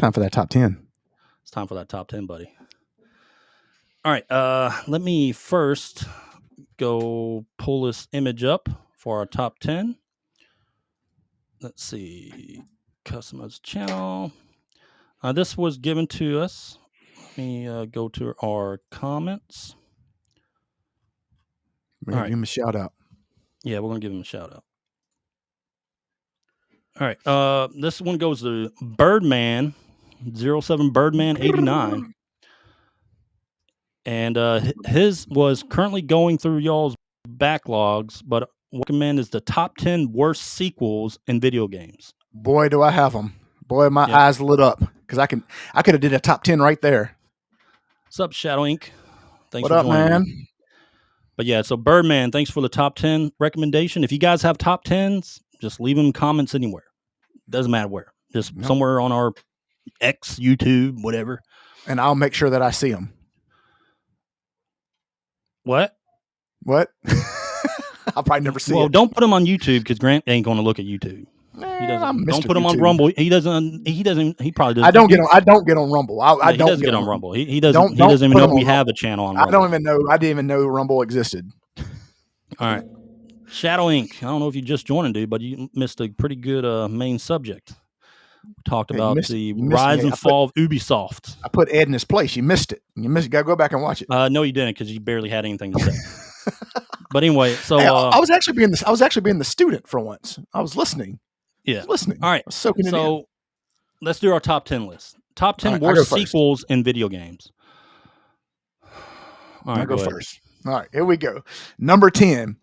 Time for that top 10. It's time for that top 10, buddy. All right. Let me first go pull this image up for our top 10. Let's see. Customize channel. This was given to us. Let me go to our comments. We're going to give him a shout out. Yeah, we're going to give him a shout out. All right. This one goes to Birdman, 07 Birdman 89. And his was currently going through y'all's backlogs, but recommend is the top 10 worst sequels in video games. Boy, do I have them. Boy, my eyes lit up because I could have did a top 10 right there. What's up, Shadow Inc? Thanks what for up, joining man? me. But yeah, so Birdman, thanks for the top 10 recommendation. If you guys have top 10s, just leave them comments anywhere. Doesn't matter where. Just somewhere on our X, YouTube, whatever. And I'll make sure that I see them. What? I'll probably never see it. Well, don't put them on YouTube because Grant ain't going to look at YouTube. He doesn't. Don't put him on Rumble. He doesn't. He probably doesn't. I don't get on Rumble. I don't get on Rumble. He doesn't. He doesn't even know we have a channel on Rumble. I don't even know. I didn't even know Rumble existed. All right, Shadow Inc. I don't know if you just joined, dude, but you missed a pretty good main subject. We talked about the rise and fall of Ubisoft. I put Ed in his place. You missed it. You gotta go back and watch it. No, you didn't because you barely had anything to say. But anyway, so hey, I was actually being the student for once. I was listening. Yeah, listening. All right, so let's do our top 10 list. Top 10 worst sequels in video games. All right, go first. All right, here we go. Number 10,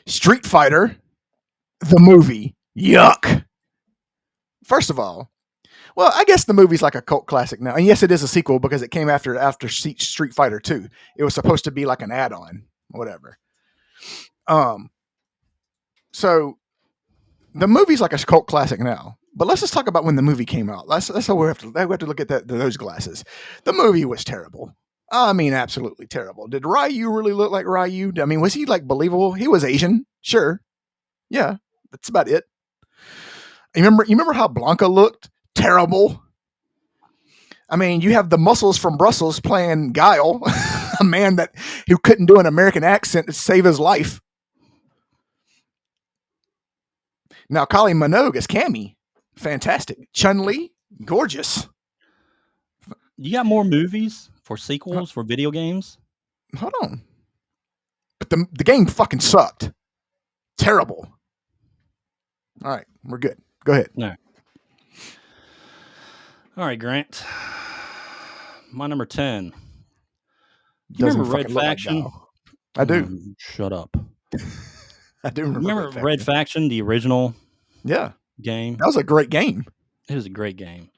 Street Fighter, the movie. Yuck. First of all, well, I guess the movie's like a cult classic now. And yes, it is a sequel because it came after Street Fighter 2. It was supposed to be like an add-on, whatever. So the movie's like a cult classic now. But let's just talk about when the movie came out. That's how we have to look at those glasses. The movie was terrible. I mean, absolutely terrible. Did Ryu really look like Ryu? I mean, was he like believable? He was Asian, sure. Yeah, that's about it. You remember how Blanca looked? Terrible. I mean, you have the muscles from Brussels playing Guile, a man who couldn't do an American accent to save his life. Now, Kylie Minogue as Cammy, fantastic. Chun-Li, gorgeous. You got more movies for sequels for video games? Hold on. But the game fucking sucked. Terrible. All right, we're good. Go ahead. All right, Grant. My number 10. You remember Red Faction? Like I do. Shut up. I do remember Red Faction, the original game? That was a great game. It was a great game.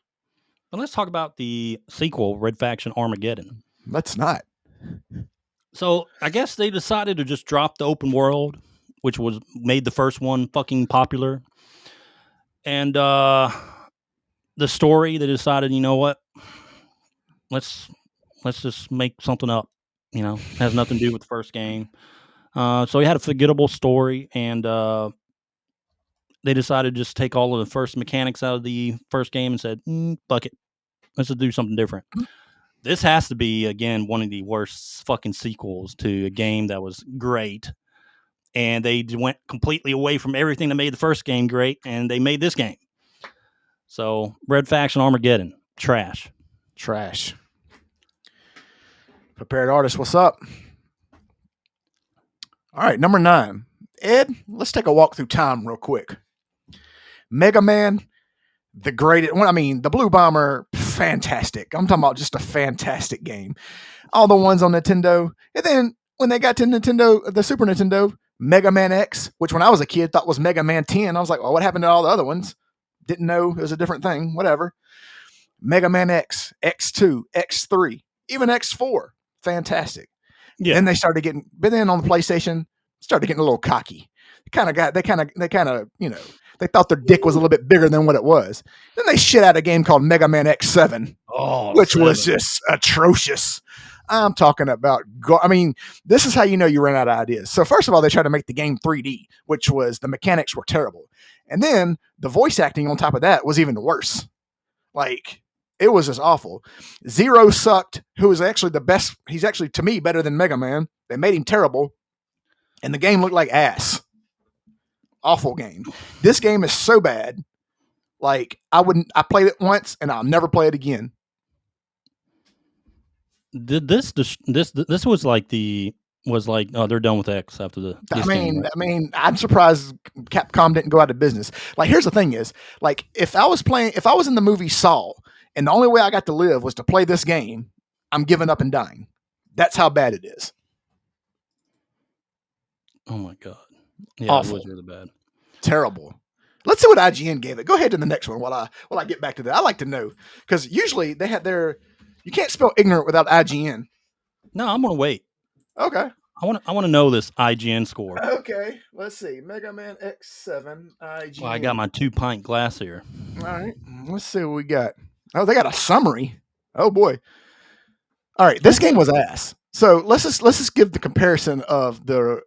But let's talk about the sequel, Red Faction Armageddon. Let's not. So I guess they decided to just drop the open world, which made the first one fucking popular. And the story, they decided, you know what? Let's just make something up. You know, has nothing to do with the first game. So he had a forgettable story, and they decided to just take all of the first mechanics out of the first game and said, "Fuck it, let's just do something different." This has to be again one of the worst fucking sequels to a game that was great, and they went completely away from everything that made the first game great, and they made this game. So, Red Faction Armageddon, trash. Prepared Artist, what's up? All right, number 9. Ed, let's take a walk through time real quick. Mega Man, the greatest. I mean, the Blue Bomber, fantastic. I'm talking about just a fantastic game. All the ones on Nintendo. And then when they got to the Super Nintendo, Mega Man X, which when I was a kid thought was Mega Man 10. I was like, well, what happened to all the other ones? Didn't know it was a different thing. Whatever. Mega Man X, X2, X3, even X4. Fantastic. Yeah. Then they started getting, but then on the PlayStation, started getting a little cocky. They kind of, you know, they thought their dick was a little bit bigger than what it was. Then they shit out a game called Mega Man X7, which was just atrocious. I'm talking about, I mean, this is how you know you ran out of ideas. So first of all, they tried to make the game 3D, which was, the mechanics were terrible. And then the voice acting on top of that was even worse. Like, It was just awful. Zero sucked, who was actually the best. He's actually, to me, better than Mega Man. They made him terrible, and the game looked like ass. Awful game. This game is so bad. Like, I played it once and I'll never play it again. This was like oh, they're done with X after this game, right? I mean, I'm surprised Capcom didn't go out of business. Like, here's the thing: is like if I was in the movie Saw, and the only way I got to live was to play this game, I'm giving up and dying. That's how bad it is. Oh my god, yeah, Awful. It was really bad, terrible. Let's see what IGN gave it. Go ahead to the next one while I get back to that. I like to know because usually they had their. You can't spell ignorant without IGN. No, I'm gonna wait. Okay. I want to know this IGN score. Okay, let's see. Mega Man X7 IGN. Well, I got my 2-pint glass here. All right, let's see what we got. Oh, they got a summary. Oh boy. All right, this game was ass. So let's just give the comparison of the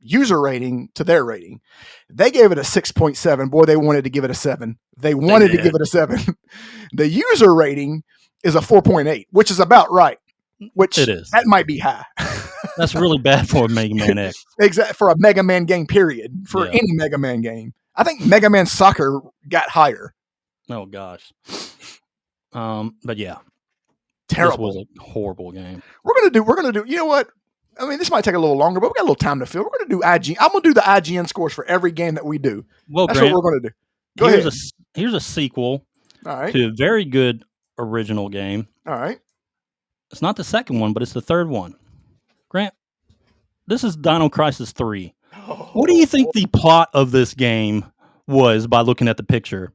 user rating to their rating. They gave it a 6.7. Boy, they wanted to give it a 7. They wanted to give it a 7. The user rating is a 4.8, which is about right. Which it is. That might be high. That's really bad for a Mega Man X. Exactly, for a Mega Man game, period. For any Mega Man game. I think Mega Man Soccer got higher. Oh gosh. But yeah. Terrible. This was a horrible game. We're gonna do, you know what? I mean, this might take a little longer, but we got a little time to fill. We're gonna do IGN. I'm gonna do the IGN scores for every game that we do. Well, that's Grant, what we're gonna do. Go ahead. Here's a sequel All right. to a very good original game. All right. It's not the second one, but it's the third one. Grant, this is Dino Crisis 3. Oh, what do you think the plot of this game was by looking at the picture?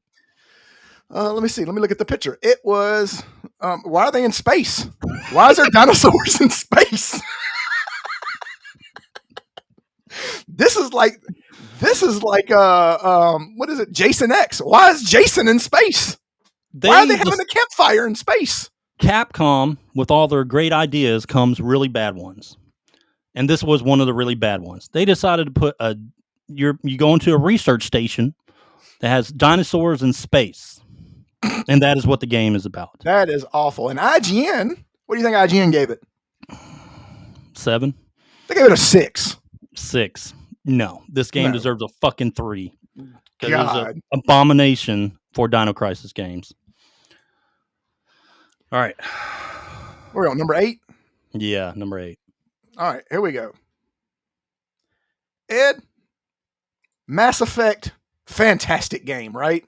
Let me see. Let me look at the picture. It was, why are they in space? Why is there dinosaurs in space? This is like, what is it? Jason X. Why is Jason in space? Why are they having a campfire in space? Capcom, with all their great ideas, comes really bad ones. And this was one of the really bad ones. They decided to put you go into a research station that has dinosaurs in space. And that is what the game is about. That is awful. And IGN, what do you think IGN gave it? 7. They gave it a 6. 6. No, this game deserves a fucking 3. Because God. it's an abomination for Dino Crisis games. All right. We're on number 8? Yeah, number 8. All right, here we go. Ed, Mass Effect, fantastic game, right?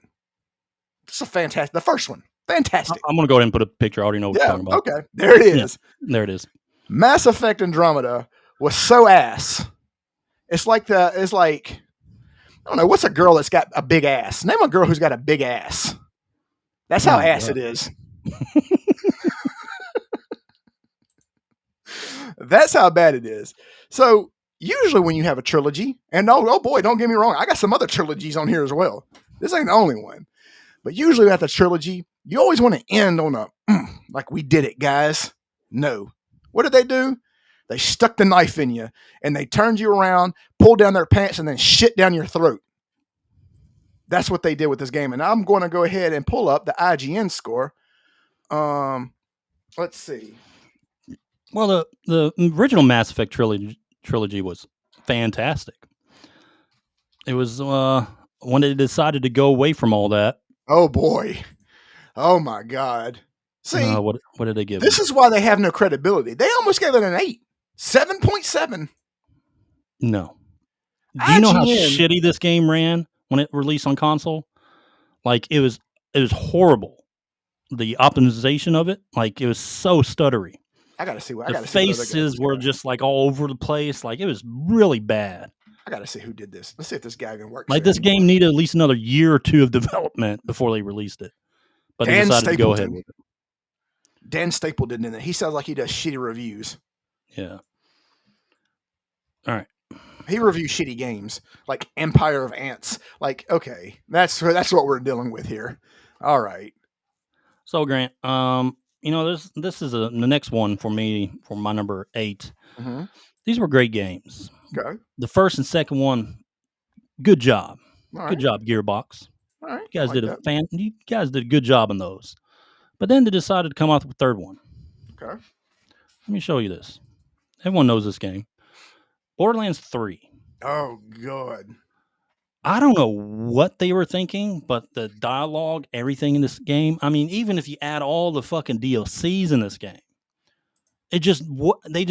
It's a fantastic, the first one, fantastic. I'm going to go ahead and put a picture. I already know what you're talking about. Okay, there it is. Yeah, there it is. Mass Effect Andromeda was so ass. It's like, I don't know, what's a girl that's got a big ass? Name a girl who's got a big ass. That's how ass it is. That's how bad it is. So usually when you have a trilogy, and oh boy, don't get me wrong, I got some other trilogies on here as well. This ain't the only one. But usually with the trilogy, you always want to end on a, like we did it, guys. No. What did they do? They stuck the knife in you, and they turned you around, pulled down their pants, and then shit down your throat. That's what they did with this game. And I'm going to go ahead and pull up the IGN score. Let's see. Well, the original Mass Effect trilogy was fantastic. It was when they decided to go away from all that. Oh boy! Oh my God! See, what did they give? This is why they have no credibility. They almost gave it an 8, 7.7. No. Do you know how shitty this game ran when it released on console? Like it was horrible. The optimization of it, like it was so stuttery. I gotta see what the faces were just like all over the place. Like it was really bad. I gotta see who did this. Let's see if this guy even works. Like this game needed at least another year or 2 of development before they released it. But they decided to go ahead with it. Dan Stapleton in it. He sounds like he does shitty reviews. Yeah. All right. He reviews shitty games like Empire of Ants. Like, okay, that's what we're dealing with here. All right. So Grant, this is the next one for me for my number 8. Mm-hmm. These were great games. Okay. The first and second one, good job. All right. Good job, Gearbox. All right. You guys did a good job on those. But then they decided to come out with a third one. Okay. Let me show you this. Everyone knows this game. Borderlands 3. Oh, good. I don't know what they were thinking, but the dialogue, everything in this game. I mean, even if you add all the fucking DLCs in this game, they just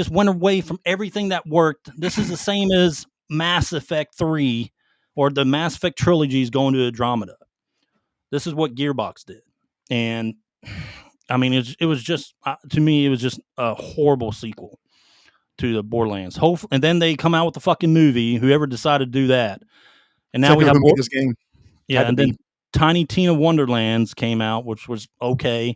went away from everything that worked. This is the same as Mass Effect 3 or the Mass Effect trilogies going to Andromeda. This is what Gearbox did. And I mean, it was just, to me, it was just a horrible sequel to the Borderlands. And then they come out with the fucking movie, whoever decided to do that. And now we have this game. Yeah, and then Tiny Tina Wonderlands came out, which was okay.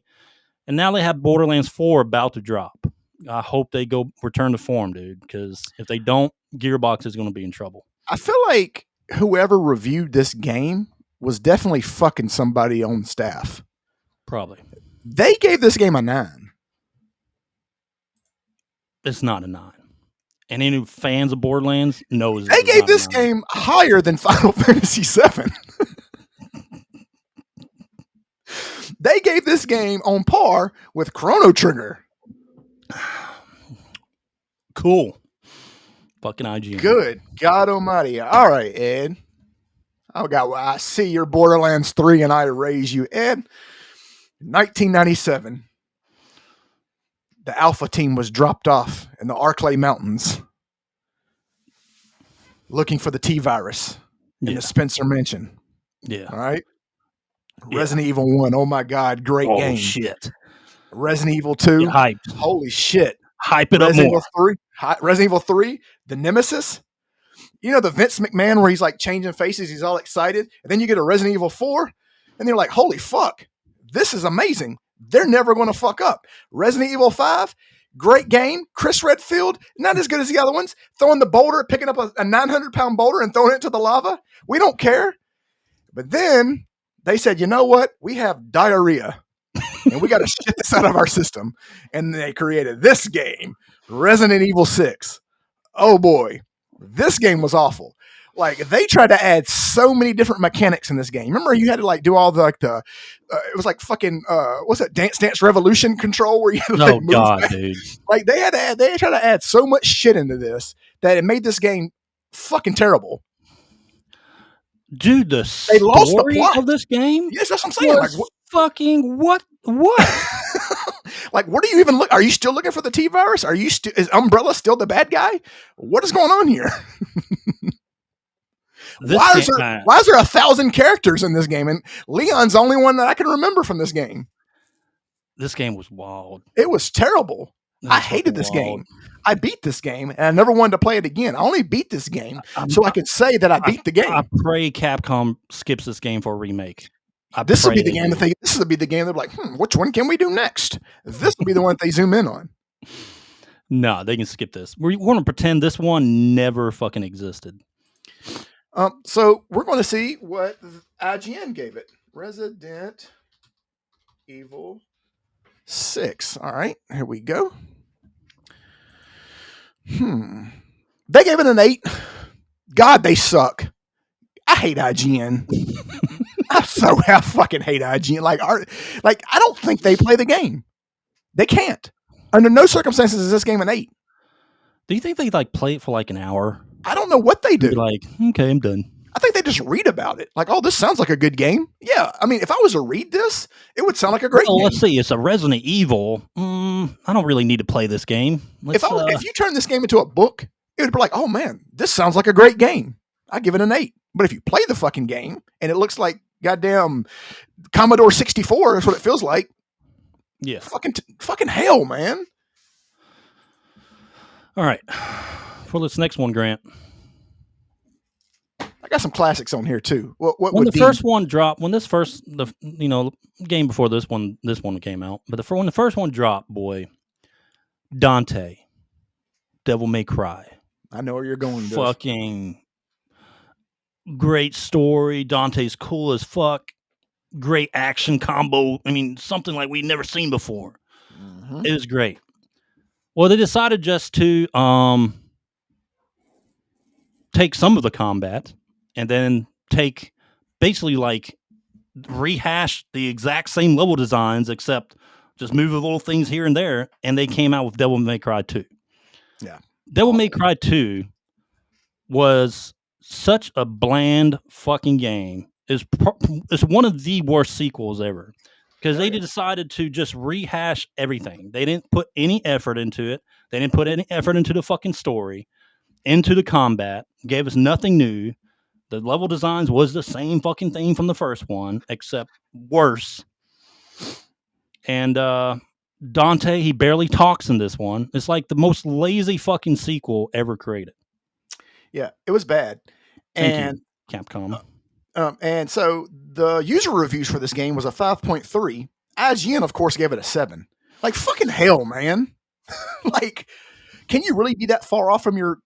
And now they have Borderlands 4 about to drop. I hope they go return to form, dude, because if they don't, Gearbox is going to be in trouble. I feel like whoever reviewed this game was definitely fucking somebody on staff. Probably. They gave this game a 9. It's not a 9. And any fans of Borderlands knows they gave this game higher than Final Fantasy VII. They gave this game on par with Chrono Trigger. Cool. Fucking IGN. Good God Almighty! All right, Ed. I see your Borderlands 3, and I raise you, Ed. 1997. The Alpha team was dropped off in the 𝐼𝐸 Mountains looking for the T virus in the Spencer Mansion. Yeah. All right. Yeah. Resident Evil 1. Oh my God. Great game. Shit. Resident Evil 2. Get hyped. Holy shit. Hype it Resident up more. Resident Evil 3. The Nemesis. You know, the Vince McMahon where he's like changing faces. He's all excited. And then you get a Resident Evil 4. And they're like, holy fuck. This is amazing. They're never going to fuck up. Resident Evil 5, great game. Chris Redfield, not as good as the other ones. Throwing the boulder, picking up a 900-pound boulder and throwing it into the lava. We don't care. But then they said, you know what? We have diarrhea. And we got to shit this out of our system. And they created this game, Resident Evil 6. Oh boy. This game was awful. Like, they tried to add so many different mechanics in this game. Remember, you had to like do all the it was like fucking what's that Dance Revolution control where you had to like move back. Dude. Like they tried to add so much shit into this that it made this game fucking terrible. Dude, they lost the plot of this game. Yes, that's what I'm saying. Like, fucking what? Like, what are you even are you still looking for the T virus? Is Umbrella still the bad guy? What is going on here? Why is there 1,000 characters in this game? And Leon's the only one that I can remember from this game. This game was wild. It was terrible. I hated this game. I beat this game, and I never wanted to play it again. I only beat this game so I could say that I beat the game. I pray Capcom skips this game for a remake. This will be the game that this will be the game they're like, which one can we do next? This will be the one that they zoom in on. No, they can skip this. We're going to pretend this one never fucking existed. So we're going to see what IGN gave it. Resident Evil 6. All right, here we go. They gave it an 8. God, they suck. I hate IGN. I fucking hate IGN. Like I don't think they play the game. They can't. Under no circumstances is this game an 8. Do you think they like play it for like an hour? I don't know what they do. Like, okay, I'm done. I think they just read about it. Like, oh, this sounds like a good game. Yeah. I mean, if I was to read this, it would sound like a great game. Let's see. It's a Resident Evil. I don't really need to play this game. If you turn this game into a book, it would be like, oh man, this sounds like a great game. I give it an 8. But if you play the fucking game and it looks like goddamn Commodore 64, that's what it feels like. Yeah. Fucking hell, man. All right. For this next one, Grant. I got some classics on here too. When first one dropped, game before this one came out, but when the first one dropped, boy, Dante, Devil May Cry. I know where you're going. Fucking great story. Dante's cool as fuck. Great action combo. I mean, something like we'd never seen before. Mm-hmm. It was great. Well, they decided just to take some of the combat and then take basically like rehashed the exact same level designs, except just move the little things here and there, and they came out with Devil May Cry 2. Yeah. Devil May Cry 2 was such a bland fucking game. It's one of the worst sequels ever because they decided to just rehash everything. They didn't put any effort into it. They didn't put any effort into the fucking story, into the combat. Gave us nothing new. The level designs was the same fucking thing from the first one, except worse. And Dante, he barely talks in this one. It's like the most lazy fucking sequel ever created. Yeah, it was bad. Thank And you, Capcom. And so the user reviews for this game was a 5.3. IGN, of course, gave it a 7. Like fucking hell, man. Like, can you really be that far off from your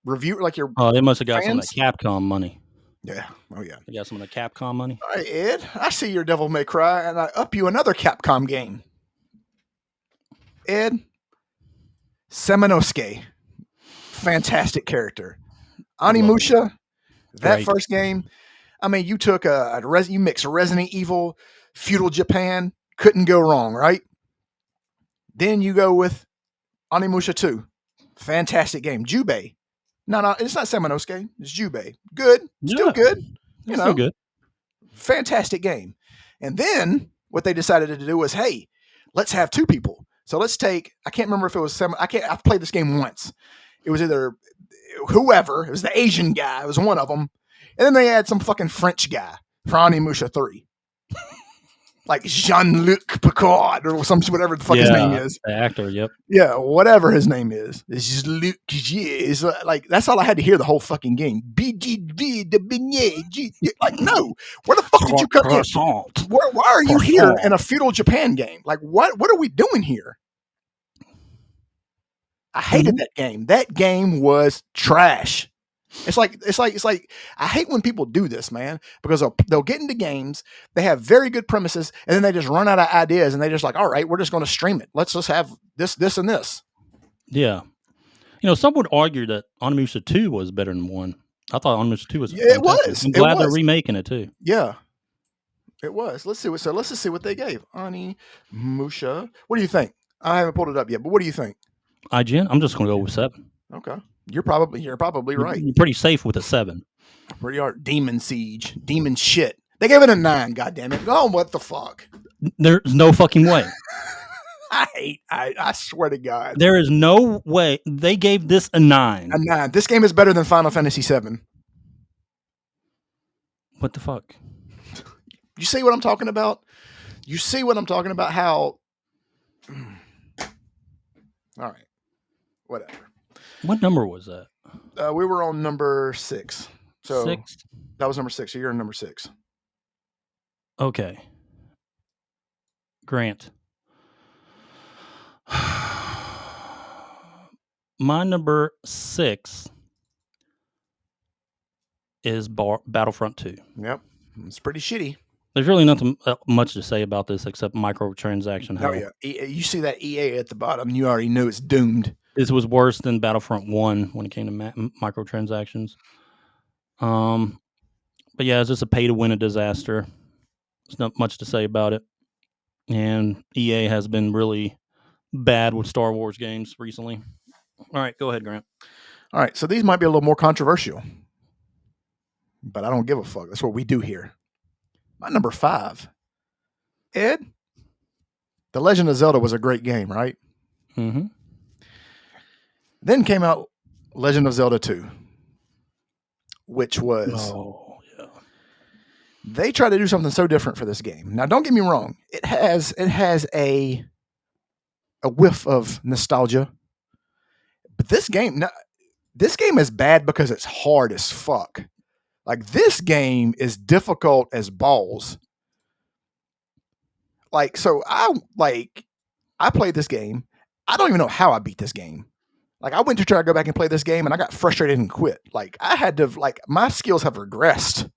review? Like your they must have got some of fans? that Capcom money. Yeah. Oh yeah. They got some of the Capcom money. All right, Ed. I see your Devil May Cry, and I up you another Capcom game. Ed, 𝐬𝐮𝐬𝐜𝐫𝐬. Fantastic character. Onimusha, that Great. first game. I mean, you took you mix Resident Evil, feudal Japan, couldn't go wrong, right? Then you go with Onimusha 2. Fantastic game. 𝐬𝐝. No, it's not 𝐬𝐻𝐽. It's 𝐬𝐝. Good. Still good. You know, still good. Fantastic game. And then what they decided to do was, hey, let's have two people. So let's take, I can't remember if it was I've played this game once. It was either whoever, it was the Asian guy, it was one of them. And then they had some fucking French guy for Onimusha 3. Like Jean-Luc Picard or some whatever the fuck his name is. The actor, yep. Yeah, whatever his name is. It's just Luc. Is like that's all I had to hear the whole fucking game. BGV the beignet. Like no, where the fuck did you come in? Why are you here in a feudal Japan game? Like what are we doing here? I hated that game. That game was trash. It's like I hate when people do this, man, because they'll get into games, they have very good premises, and then they just run out of ideas, and they just like, all right, we're just going to stream it. Let's just have this, and this. Yeah, some would argue that Onimusha 2 was better than 1. I thought Onimusha 2 was. It was. I'm glad they're remaking it too. Yeah, it was. Let's just see what they gave Onimusha. What do you think? I haven't pulled it up yet, but what do you think? IGN. I'm just going to go with 7. Okay. You're probably right. You're pretty safe with a 7. Pretty hard. Demon Siege. Demon shit. They gave it a 9, goddammit. Oh, what the fuck? There's no fucking way. I swear to God. There is no way. They gave this a 9. A 9. This game is better than Final Fantasy 7. What the fuck? You see what I'm talking about? You see what I'm talking about? How... All right. Whatever. What number was that? We were on number 6. So 6? That was number 6. So you're on number 6. Okay. Grant. My number 6 is Battlefront 2. Yep. It's pretty shitty. There's really nothing much to say about this except microtransaction hell. Oh, yeah. You see that EA at the bottom, you already knew it's doomed. This was worse than Battlefront 1 when it came to microtransactions. But yeah, it's just a pay-to-win a disaster. There's not much to say about it. And EA has been really bad with Star Wars games recently. All right, go ahead, Grant. All right, so these might be a little more controversial. But I don't give a fuck. That's what we do here. My number 5. Ed? The Legend of Zelda was a great game, right? Mm-hmm. Then came out Legend of Zelda 2, which was... Oh, yeah. They tried to do something so different for this game. Now, don't get me wrong. It has a whiff of nostalgia. But this game is bad because it's hard as fuck. Like, this game is difficult as balls. Like, so I played this game. I don't even know how I beat this game. Like, I went to try to go back and play this game, and I got frustrated and quit. Like, I had to, my skills have regressed.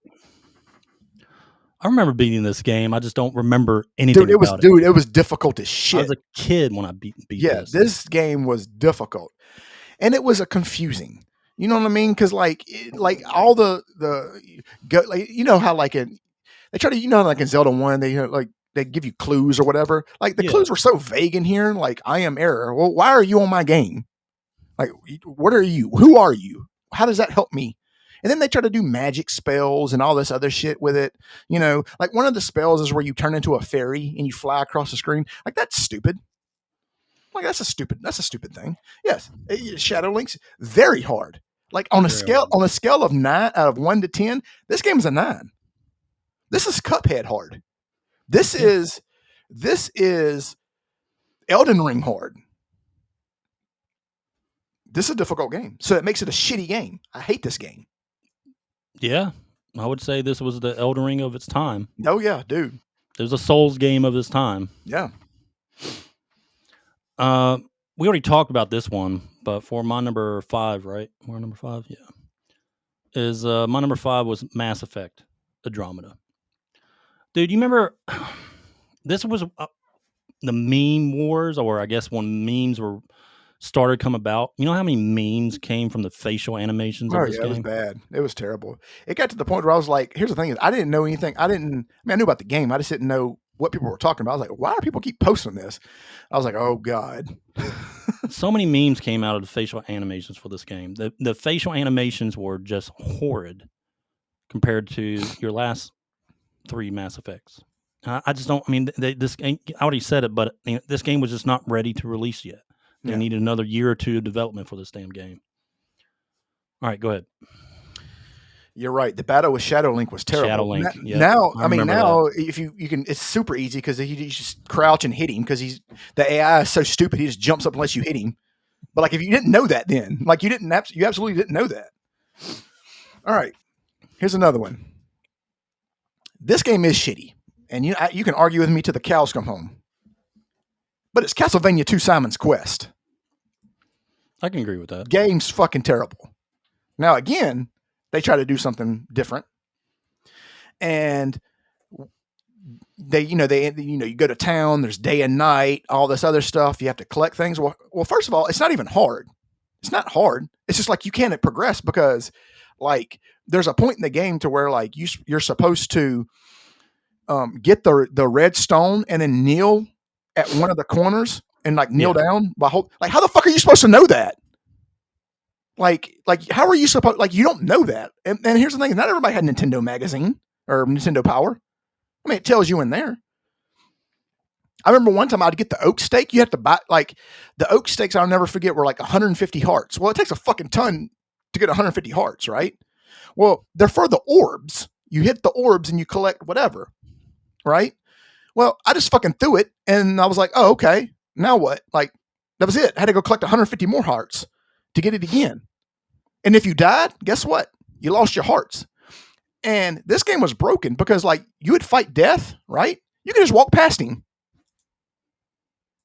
I remember beating this game. I just don't remember anything about it. Dude, it was difficult as shit. I was a kid when I beat this. This game was difficult. And it was confusing. You know what I mean? Because, all the you know how, they they try to, like in Zelda 1, they give you clues or whatever. Like the clues were so vague in here. Like, I am error. Well, why are you on my game? Like, what are you? Who are you? How does that help me? And then they try to do magic spells and all this other shit with it. Like one of the spells is where you turn into a fairy and you fly across the screen. Like, that's stupid. Like, that's a stupid thing. Yes, Shadow Link's very hard. Like on a scale of 9 out of 1 to 10, this game is a 9. This is Cuphead hard. This is Elden Ring hard. This is a difficult game, so it makes it a shitty game. I hate this game. Yeah, I would say this was the Elden Ring of its time. Oh yeah, dude. It was a Souls game of its time. Yeah. We already talked about this one, but for my number 5, right? We're number 5, yeah. My number 5 was Mass Effect Andromeda. Dude, you remember this was the meme wars, or I guess when memes were started come about. You know how many memes came from the facial animations of this game? It was bad. It was terrible. It got to the point where I was like, here's the thing is, I didn't know anything. I knew about the game. I just didn't know what people were talking about. I was like, why do people keep posting this? I was like, oh God. So many memes came out of the facial animations for this game. The facial animations were just horrid compared to your last 3 Mass Effects. I just don't. I mean, this game. I already said it, but this game was just not ready to release yet. They needed another year or 2 of development for this damn game. All right, go ahead. You're right. The battle with Shadow Link was terrible. Shadow Link. Now, if you can, it's super easy because you just crouch and hit him because the AI is so stupid. He just jumps up unless you hit him. But like, if you didn't know that, then like you absolutely didn't know that. All right, here's another one. This game is shitty, and you can argue with me till the cows come home. But it's Castlevania 2: Simon's Quest. I can agree with that. Game's fucking terrible. Now again, they try to do something different, and you go to town. There's day and night, all this other stuff. You have to collect things. Well, first of all, it's not even hard. It's not hard. It's just like you can't progress because, like, there's a point in the game to where like you're supposed to get the red stone and then kneel at one of the corners and like kneel down like, how the fuck are you supposed to know that? Like how are you supposed, like, you don't know that. And here's the thing, not everybody had Nintendo Magazine or Nintendo Power. I mean, it tells you in there. I remember one time I'd get the oak steak. You have to buy, like, the oak steaks, I'll never forget, were like 150 hearts. Well, it takes a fucking ton to get 150 hearts, right? Well, they're for the orbs. You hit the orbs and you collect whatever, right? Well, I just fucking threw it and I was like, oh, okay. Now what? Like, that was it. I had to go collect 150 more hearts to get it again. And if you died, guess what? You lost your hearts. And this game was broken because, like, you would fight death, right? You could just walk past him.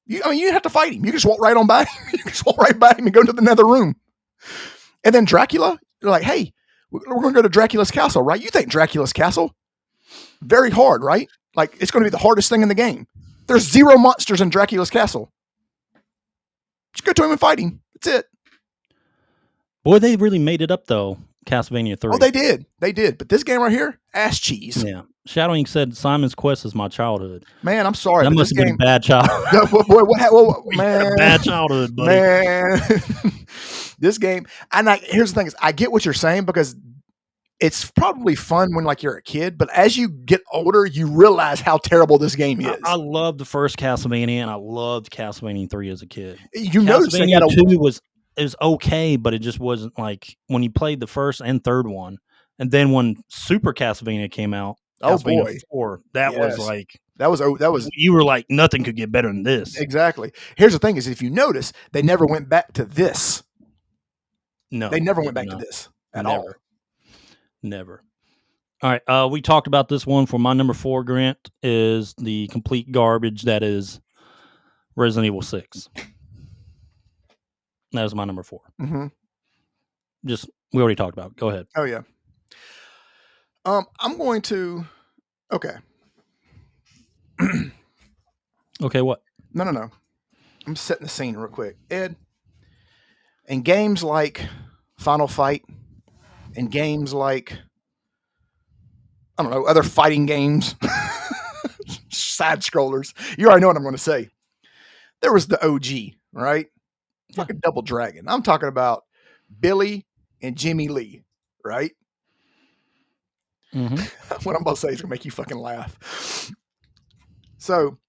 You didn't have to fight him. You just walk right on by him. You just walk right by him and go to the nether room. And then Dracula, you're like, hey, we're going to go to Dracula's castle, right? You think Dracula's castle? Very hard, right? Like, it's going to be the hardest thing in the game. There's 0 monsters in Dracula's castle. Just go to him and fight him. That's it. Boy, they really made it up, though, Castlevania 3. Oh, they did. They did. But this game right here, ass cheese. Yeah. Shadow Ink said Simon's Quest is my childhood. Man, I'm sorry. That must have been a bad childhood. Man, bad childhood, buddy. Man. This game, and here's the thing, is I get what you're saying because it's probably fun when, like, you're a kid, but as you get older, you realize how terrible this game is. I loved the first Castlevania, and I loved Castlevania 3 as a kid. You notice Castlevania 2 was okay, but it just wasn't like when you played the first and third one, and then when Super Castlevania came out, Castlevania 4, was like that was you were like, nothing could get better than this. Exactly. Here's the thing: is if you notice, they never went back to this. No, they never went back to this at all. Never. All right. We talked about this one. For my number 4, Grant, is the complete garbage that is Resident Evil 6. That was my number 4. Mm-hmm. We already talked about it. Go ahead. Oh, yeah. I'm going to... Okay. Okay, what? No. I'm setting the scene real quick. Ed, in games like Final Fight, in games like I don't know, other fighting games, side scrollers. You already know what I'm going to say. There was the OG, right? Yeah. Fucking Double Dragon. I'm talking about Billy and Jimmy Lee, right? Mm-hmm. What I'm about to say is going to make you fucking laugh. So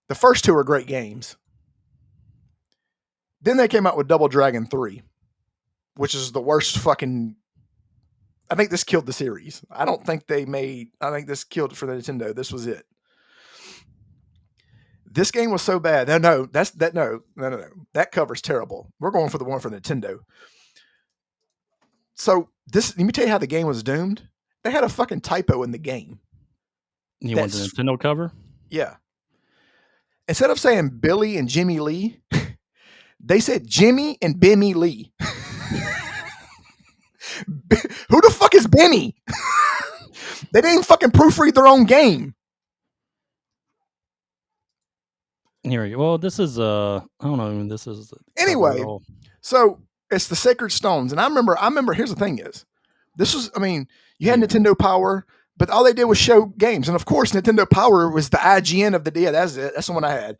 the first two are great games. Then they came out with Double Dragon 3, which is the worst fucking. I think this killed the series. I don't think they made. I think this killed it for the Nintendo. This was it. This game was so bad. No, that's that. No. That cover's terrible. We're going for the one for Nintendo. So this, let me tell you how the game was doomed. They had a fucking typo in the game. You want the That's Nintendo cover? yeah. Instead of saying Billy and Jimmy Lee, they said Jimmy and Bimmy Lee. Who the fuck is Benny? They didn't even fucking proofread their own game. Here we go. Well, this is I don't know. This is Anyway, so it's the Sacred Stones, and I remember. Here's the thing: is this was? I mean, you had Nintendo Power, but all they did was show games, and of course, Nintendo Power was the IGN of the day. Yeah, that's it. That's the one I had.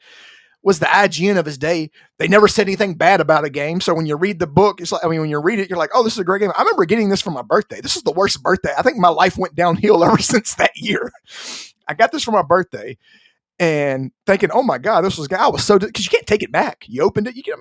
Was the IGN of his day. They never said anything bad about a game. So when you read the book, it's like, I mean, when you read it, you're like, oh, this is a great game. I remember getting this for my birthday. This is the worst birthday. I think my life went downhill ever since that year. I got this for my birthday and thinking, oh my God, this was, I was so, because you can't take it back. You opened it, you can,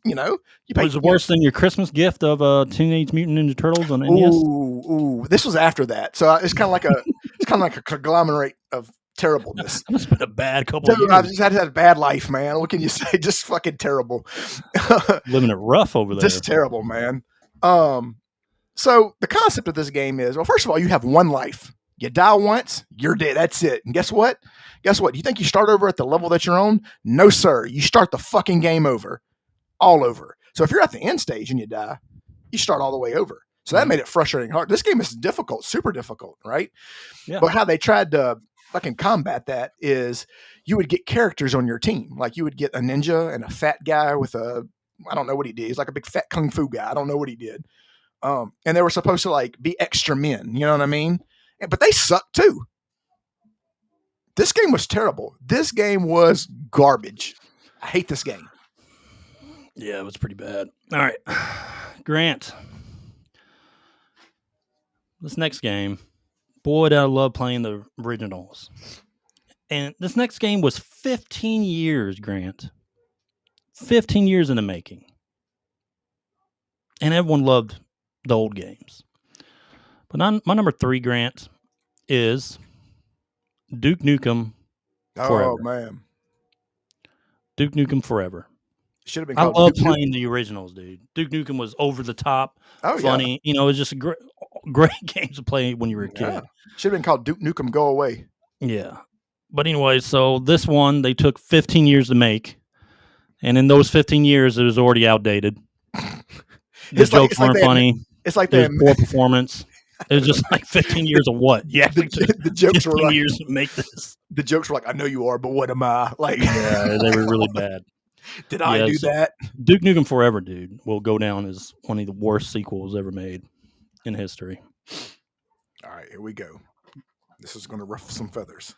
you know, you was it worse than your Christmas gift of Teenage Mutant Ninja Turtles on NES? Ooh, this was after that. So it's kind of like a conglomerate of terribleness. It's been a bad couple of years. I've just had a bad life, man. What can you say? Just fucking terrible. Living it rough over there. Just terrible, man. So the concept of this game is, well, first of all, you have one life. You die once, you're dead. That's it. And guess what? You think you start over at the level that you're on? No, sir. You start the fucking game over. All over. So if you're at the end stage and you die, you start all the way over. So that made it frustrating hard. This game is difficult, super difficult, right? Yeah. But how they tried to fucking combat that is you would get characters on your team. Like you would get a ninja and a fat guy with I don't know what he did. He's like a big fat kung fu guy. I don't know what he did. And they were supposed to like be extra men. You know what I mean? But they suck too. This game was terrible. This game was garbage. I hate this game. Yeah, it was pretty bad. All right. Grant. This next game, boy, did I love playing the originals. And this next game was 15 years, Grant. 15 years in the making. And everyone loved the old games. But my number 3, Grant, is Duke Nukem Forever. Oh, man. Duke Nukem Forever. Should have been I called love Duke playing the originals, dude. Duke Nukem was over the top, funny. Yeah. You know, it was just a great game to play when you were a kid. Yeah. Should have been called Duke Nukem Go Away. Yeah. But anyway, so this one, they took 15 years to make. And in those 15 years, it was already outdated. The jokes weren't funny. It's like there was poor performance. It was just like 15 years of what? Yeah, the jokes were like, years to make this. The jokes were like, I know you are, but what am I? Like, yeah, they were really bad. Did I do that? Duke Nukem Forever, dude, will go down as one of the worst sequels ever made in history. All right, here we go. This is going to ruffle some feathers.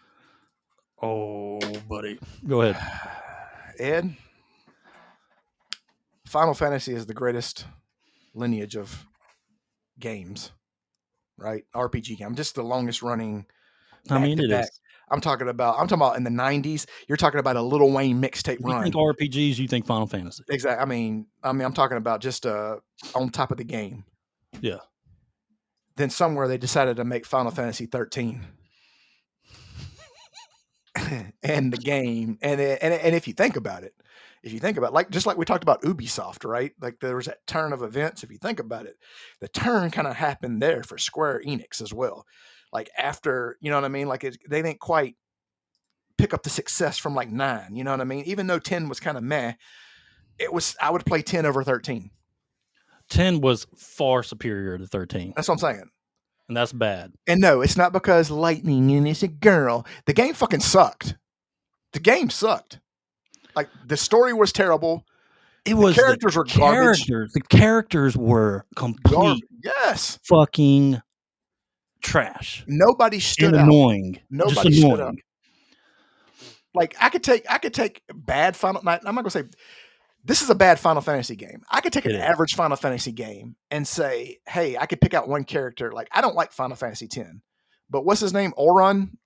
Oh, buddy. Go ahead. Ed, Final Fantasy is the greatest lineage of games, right? RPG game. Just the longest running. I mean, it is. I'm talking about in the 90s. You're talking about a Lil Wayne mixtape run. You think RPGs, you think Final Fantasy. Exactly. I'm talking about just on top of the game. Yeah. Then somewhere they decided to make Final Fantasy 13. And the game, and if you think about it, like just like we talked about Ubisoft, right? Like there was that turn of events. If you think about it, the turn kind of happened there for Square Enix as well. Like after, you know what I mean? Like they didn't quite pick up the success from like 9. You know what I mean? Even though 10 was kind of meh, I would play 10 over 13. 10 was far superior to 13. That's what I'm saying. And that's bad. And no, it's not because lightning and it's a girl. The game fucking sucked. The game sucked. Like the story was terrible. It was the characters were garbage. The characters were complete yes. fucking trash Nobody and stood out. annoying. Just Nobody stood out. annoying. Like I could take bad Final. I'm not gonna say this is a bad Final Fantasy game. I could take an It is. average Final Fantasy game and say, hey, I could pick out one character. Like I don't like Final Fantasy X, but what's his name? Auron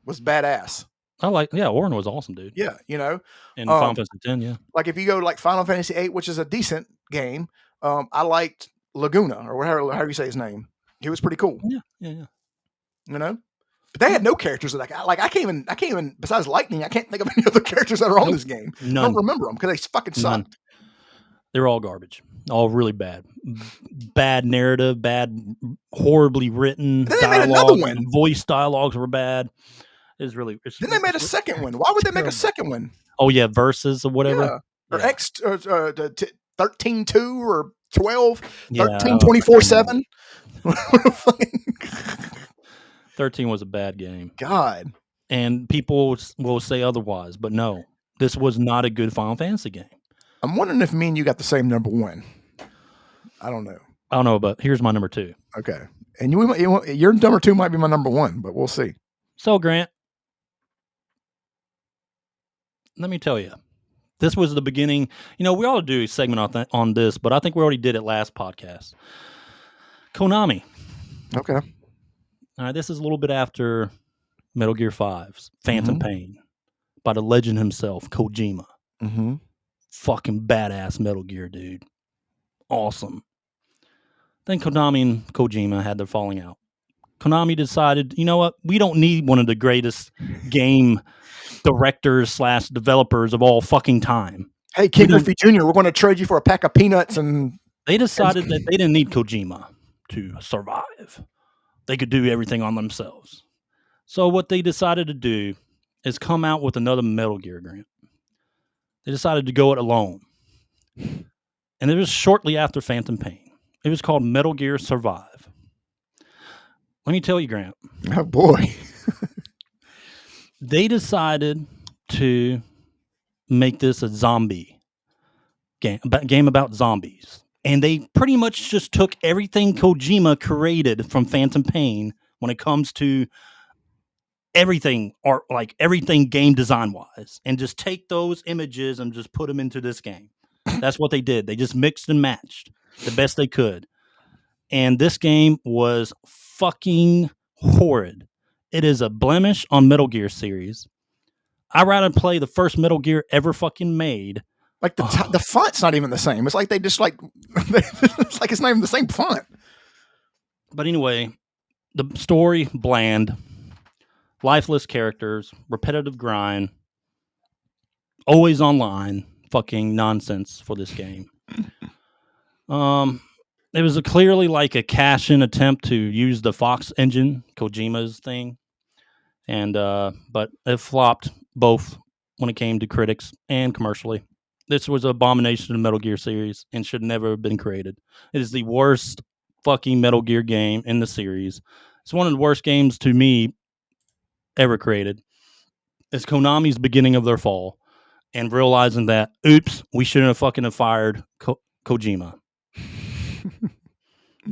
was badass. Auron was awesome, dude. Yeah, you know. In Final Fantasy X, yeah. Like if you go to like Final Fantasy VIII, which is a decent game, I liked Laguna or however you say his name. He was pretty cool. Yeah. You know. But they had no characters that I can't even besides Lightning, I can't think of any other characters that are on this game. None. I don't remember them because they fucking sucked. They were all garbage. All really bad. Bad narrative, horribly written Then they made another one. Voice dialogues were bad. Then they made a second one. Why would they make a second one? Oh yeah, Versus or whatever. Yeah. Or X 13.2 or 12, yeah, 13.24/7. 13 was a bad game. God. And people will say otherwise, but no, this was not a good Final Fantasy game. I'm wondering if me and you got the same number one. I don't know. But here's my number 2. Okay. And your number 2 might be my number 1, but we'll see. So, Grant, let me tell you, this was the beginning. We ought to do a segment on this, but I think we already did it last podcast. Konami. Okay. All right, this is a little bit after Metal Gear 5's Phantom Pain by the legend himself, Kojima. Mm-hmm. Fucking badass Metal Gear, dude. Awesome. Then Konami and Kojima had their falling out. Konami decided, you know what? We don't need one of the greatest game directors / developers of all fucking time. Hey, King Griffey Jr., we're going to trade you for a pack of peanuts. And they decided that they didn't need Kojima to survive. They could do everything on themselves. So what they decided to do is come out with another Metal Gear, Grant. They decided to go it alone. And it was shortly after Phantom Pain. It was called Metal Gear Survive. Let me tell you, Grant. Oh, boy. They decided to make this a zombie game about zombies. And they pretty much just took everything Kojima created from Phantom Pain when it comes to everything art, like everything game design wise, and just take those images and just put them into this game. That's what they did. They just mixed and matched the best they could. And this game was fucking horrid. It is a blemish on Metal Gear series. I'd rather play the first Metal Gear ever fucking made. Like the font's not even the same. It's like they just like it's like it's not even the same font. But anyway, the story bland, lifeless characters, repetitive grind, always online, fucking nonsense for this game. It was clearly like a cash-in attempt to use the Fox engine, Kojima's thing, and but it flopped both when it came to critics and commercially. This was an abomination of the Metal Gear series and should never have been created. It is the worst fucking Metal Gear game in the series. It's one of the worst games to me ever created. It's Konami's beginning of their fall and realizing that, oops, we shouldn't have fucking fired Kojima.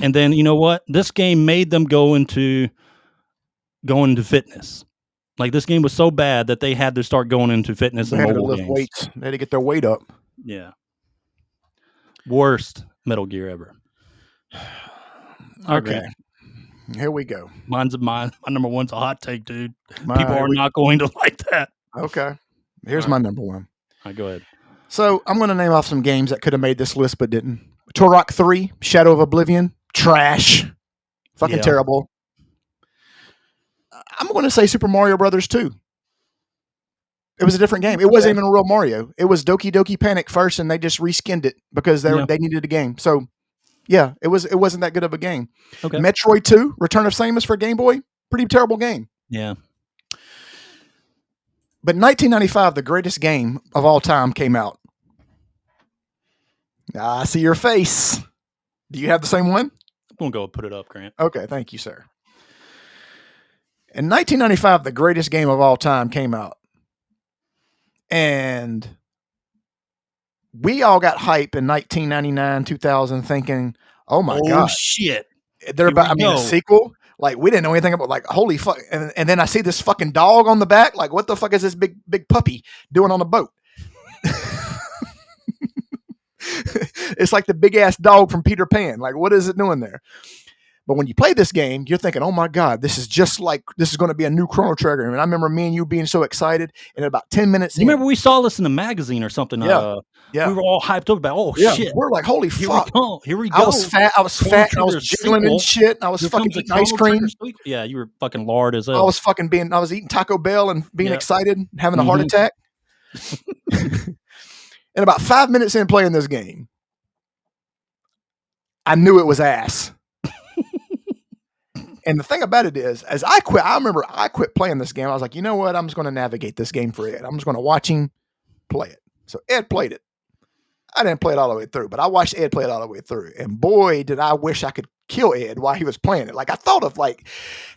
And then, you know what? This game made them go into fitness. Like, this game was so bad that they had to start going into fitness and mobile games. Weights. They had to get their weight up. Yeah. Worst Metal Gear ever. Okay. Here we go. My number 1's a hot take, dude. People are not going to like that. Okay. Here's my number 1. All right, go ahead. So I'm going to name off some games that could have made this list but didn't. Turok 3, Shadow of Oblivion, trash. Fucking terrible. I'm going to say Super Mario Brothers 2. It was a different game. It wasn't even a real Mario. It was Doki Doki Panic first, and they just reskinned it because they needed a game. So, yeah, it wasn't that good of a game. Okay. Metroid 2, Return of Samus for Game Boy, pretty terrible game. Yeah. But 1995, the greatest game of all time came out. I see your face. Do you have the same one? I'm going to go put it up, Grant. Okay, thank you, sir. In 1995, the greatest game of all time came out. And we all got hype in 1999, 2000 thinking, oh my God. Shit. They're about, a sequel. Like we didn't know anything about like holy fuck. And then I see this fucking dog on the back. Like what the fuck is this big puppy doing on the boat? It's like the big ass dog from Peter Pan. Like what is it doing there? But when you play this game, you're thinking, oh my God, this is going to be a new Chrono Trigger. And I remember me and you being so excited. And about 10 minutes You remember we saw this in the magazine or something? Yeah. We were all hyped up about, yeah, shit. we're like, holy fuck. Here we go. I was fat. I was Chrono fat. I was Trigger jiggling sequel. and shit. I was Here fucking comes a eating ice Chrono cream. Trigger sequel. Yeah, you were fucking lard as hell. I was eating Taco Bell and being Yeah. excited, and having a heart attack. And about 5 minutes in playing this game, I knew it was ass. And the thing about it is, as I remember I quit playing this game. I was like, you know what? I'm just going to navigate this game for Ed. I'm just going to watch him play it. So Ed played it. I didn't play it all the way through, but I watched Ed play it all the way through. And boy, did I wish I could kill Ed while he was playing it. Like I thought of like,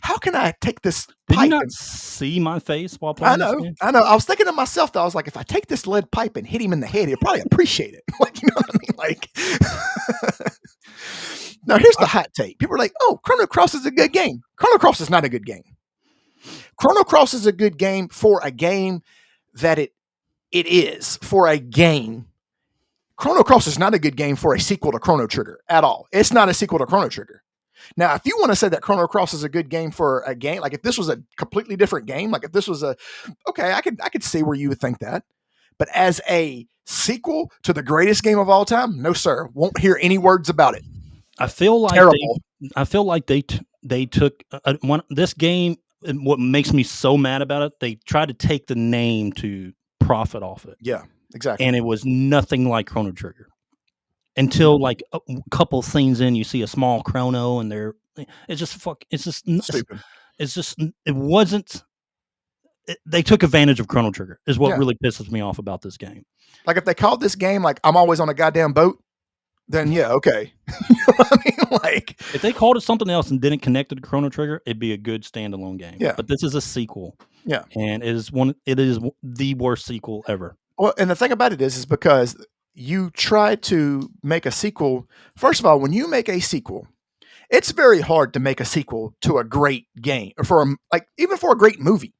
how can I take this Did pipe you not and see my face while playing this game? I know. I was thinking to myself, though, I was like, if I take this lead pipe and hit him in the head, he'll probably appreciate it. Like, you know what I mean? Like, now here's the hot take. People are like, oh, Chrono Cross is a good game. Chrono Cross is not a good game. Chrono Cross is a good game for a game that it is for a game. Chrono Cross is not a good game for a sequel to Chrono Trigger at all. It's not a sequel to Chrono Trigger. Now, if you want to say that Chrono Cross is a good game for a game, like if this was a completely different game, like if this was okay, I could see where you would think that. But as a sequel to the greatest game of all time, no sir, won't hear any words about it. I feel like Terrible. they took this game. And what makes me so mad about it, they tried to take the name to profit off it. Yeah, exactly. And it was nothing like Chrono Trigger. Until like a couple scenes in, you see a small chrono, and it's just stupid. It wasn't. They took advantage of Chrono Trigger. Is what really pisses me off about this game. Like if they called this game like I'm always on a goddamn boat, then yeah, okay. You know what I mean? Like if they called it something else and didn't connect it to Chrono Trigger, it'd be a good standalone game. Yeah. But this is a sequel. Yeah. And it is the worst sequel ever. Well, and the thing about it is because you try to make a sequel. First of all, when you make a sequel, it's very hard to make a sequel to a great game or even for a great movie.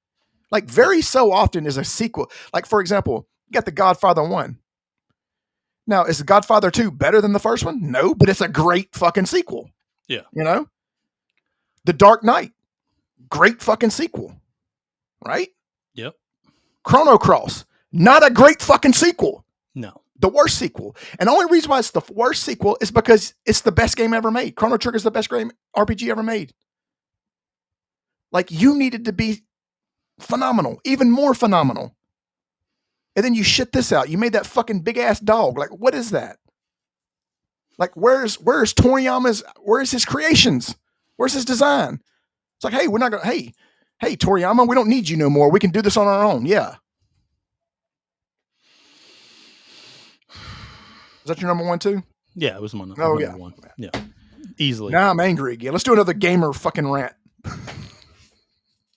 Like very so often is a sequel. Like for example, you got The Godfather 1. Now, is The Godfather 2 better than the first one? No, but it's a great fucking sequel. Yeah. You know? The Dark Knight, great fucking sequel. Right? Yep. Chrono Cross, not a great fucking sequel. No. The worst sequel. And the only reason why it's the worst sequel is because it's the best game ever made. Chrono Trigger is the best game RPG ever made. Like you needed to be phenomenal, even more phenomenal. And then you shit this out. You made that fucking big ass dog. Like, what is that? Like, where's Toriyama's? Where's his creations? Where's his design? It's like, hey, we're not gonna. Hey, Toriyama, we don't need you no more. We can do this on our own. Yeah. Is that your number one too? Yeah, it was my number number one. Yeah, easily. Now I'm angry again. Let's do another gamer fucking rant.